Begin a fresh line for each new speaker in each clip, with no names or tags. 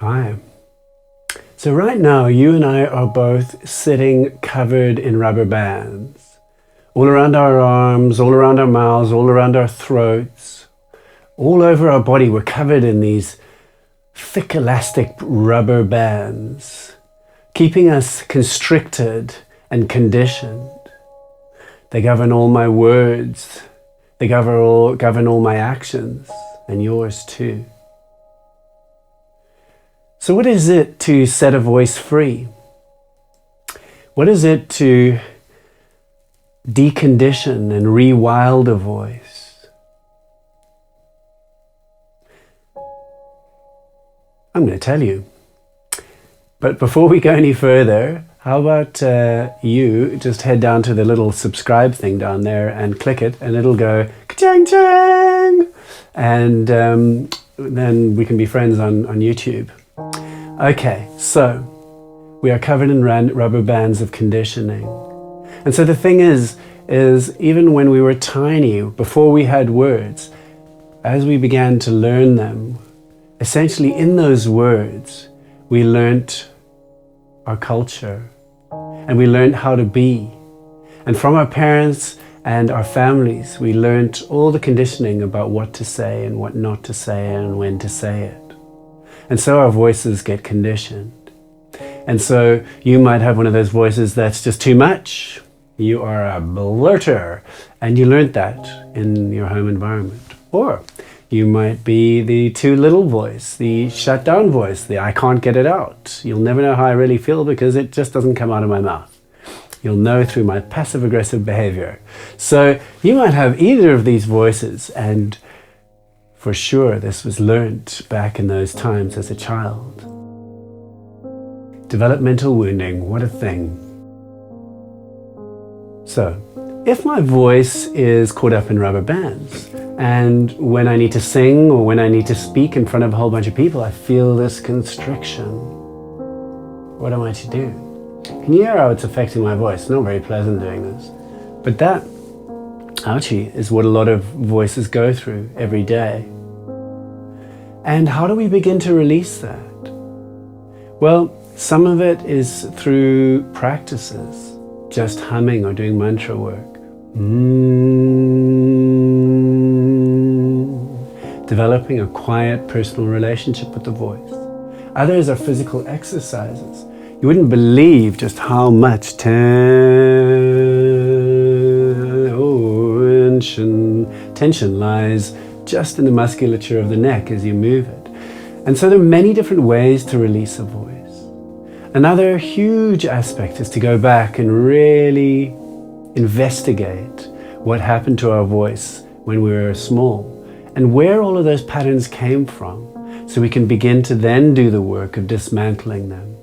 Hi. So right now, you and I are both sitting covered in rubber bands. All around our arms, all around our mouths, all around our throats, all over our body, we're covered in these thick elastic rubber bands, keeping us constricted and conditioned. They govern all my words. They govern all my actions, and yours too. So what is it to set a voice free? What is it to decondition and rewild a voice? I'm going to tell you. But before we go any further, how about you just head down to the little subscribe thing down there and click it, and it'll go ka-chang chang, and then we can be friends on YouTube. Okay, so we are covered in rubber bands of conditioning. And so the thing is even when we were tiny, before we had words, as we began to learn them, essentially in those words, we learnt our culture and we learned how to be. And from our parents and our families, we learnt all the conditioning about what to say and what not to say and when to say it. And so our voices get conditioned. And so you might have one of those voices that's just too much. You are a blurter, and you learned that in your home environment. Or you might be the too little voice, the shut down voice, the I can't get it out. You'll never know how I really feel because it just doesn't come out of my mouth. You'll know through my passive aggressive behavior. So you might have either of these voices, and for sure, this was learnt back in those times as a child. Developmental wounding, what a thing. So, if my voice is caught up in rubber bands, and when I need to sing or when I need to speak in front of a whole bunch of people, I feel this constriction, what am I to do? Can you hear how it's affecting my voice? It's not very pleasant doing this. But that, ouchie, is what a lot of voices go through every day. And how do we begin to release that? Well, some of it is through practices, just humming or doing mantra work. Developing a quiet personal relationship with the voice. Others are physical exercises. You wouldn't believe just how much tension lies just in the musculature of the neck as you move it. And so there are many different ways to release a voice. Another huge aspect is to go back and really investigate what happened to our voice when we were small and where all of those patterns came from, so we can begin to then do the work of dismantling them.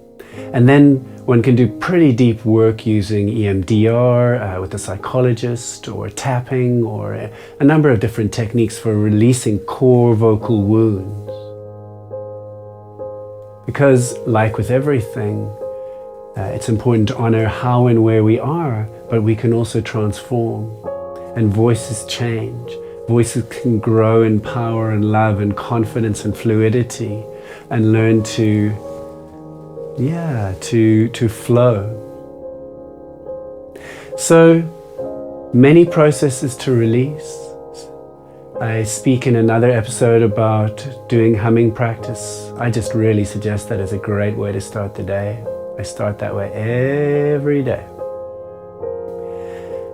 And then one can do pretty deep work using EMDR with a psychologist, or tapping, or a number of different techniques for releasing core vocal wounds. Because, like with everything, it's important to honor how and where we are, but we can also transform. And voices change. Voices can grow in power and love and confidence and fluidity, and learn to flow. So many processes to release. I speak in another episode about doing humming practice. I just really suggest that as a great way to start the day. I start that way every day.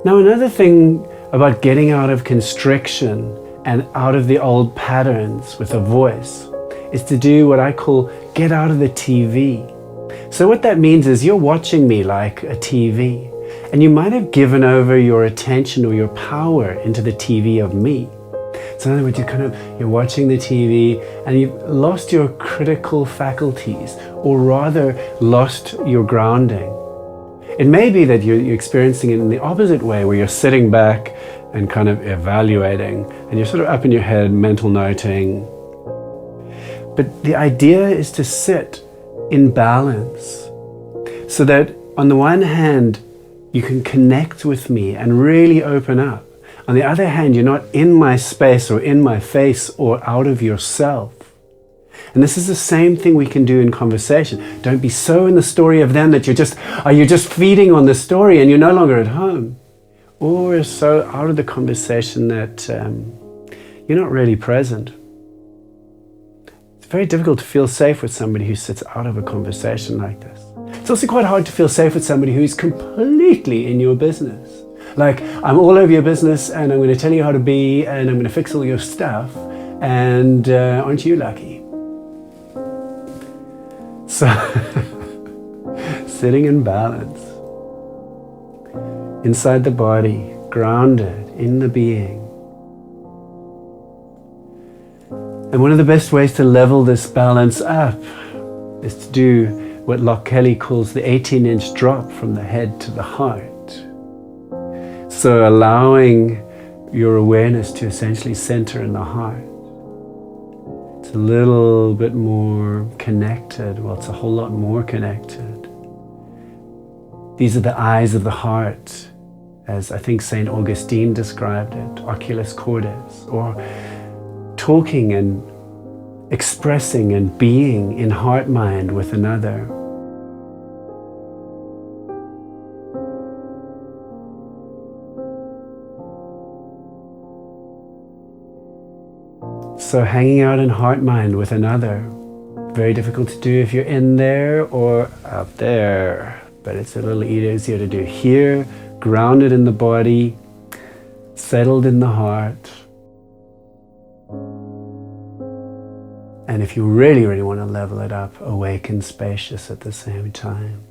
Now, another thing about getting out of constriction and out of the old patterns with a voice is to do what I call get out of the TV. So what that means is you're watching me like a TV, and you might have given over your attention or your power into the TV of me. So in other words, you're watching the TV and you've lost your critical faculties, or rather lost your grounding. It may be that you're experiencing it in the opposite way, where you're sitting back and kind of evaluating, and you're sort of up in your head, mental noting. But the idea is to sit in balance, so that on the one hand, you can connect with me and really open up. On the other hand, you're not in my space or in my face or out of yourself. And this is the same thing we can do in conversation. Don't be so in the story of them that you're just feeding on the story and you're no longer at home. Or so out of the conversation that you're not really present. It's very difficult to feel safe with somebody who sits out of a conversation like this. It's also quite hard to feel safe with somebody who's completely in your business. Like, I'm all over your business and I'm going to tell you how to be and I'm going to fix all your stuff. And aren't you lucky? So, sitting in balance, inside the body, grounded in the being. And one of the best ways to level this balance up is to do what Locke Kelly calls the 18-inch drop from the head to the heart. So allowing your awareness to essentially center in the heart. It's a little bit more connected. Well, it's a whole lot more connected. These are the eyes of the heart, as I think St. Augustine described it, oculus cordis, or talking and expressing and being in heart-mind with another. So hanging out in heart-mind with another, very difficult to do if you're in there or up there, but it's a little easier to do here, grounded in the body, settled in the heart. And if you really, really want to level it up, awake and spacious at the same time.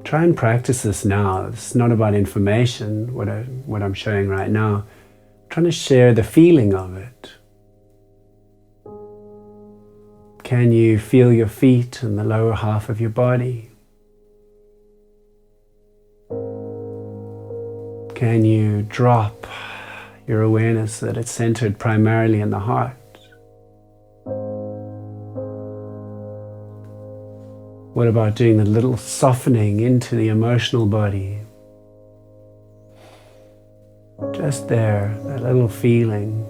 Try and practice this now. It's not about information, what I'm showing right now. I'm trying to share the feeling of it. Can you feel your feet and the lower half of your body? Can you drop your awareness that it's centered primarily in the heart? What about doing the little softening into the emotional body? Just there, that little feeling.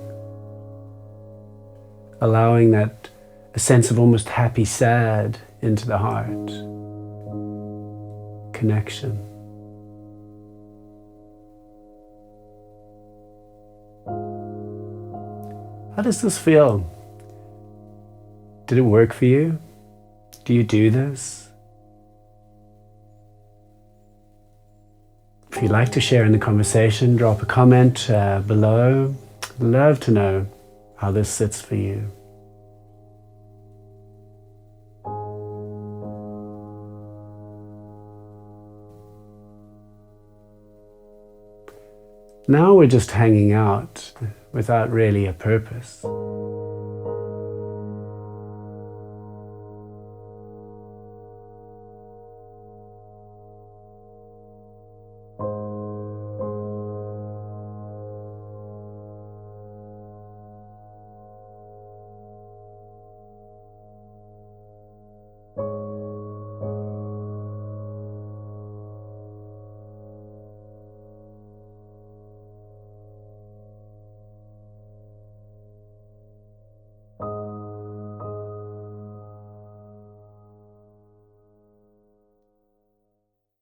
Allowing that a sense of almost happy sad into the heart. Connection. How does this feel? Did it work for you? Do you do this? If you'd like to share in the conversation, drop a comment below. I'd love to know how this sits for you. Now we're just hanging out without really a purpose.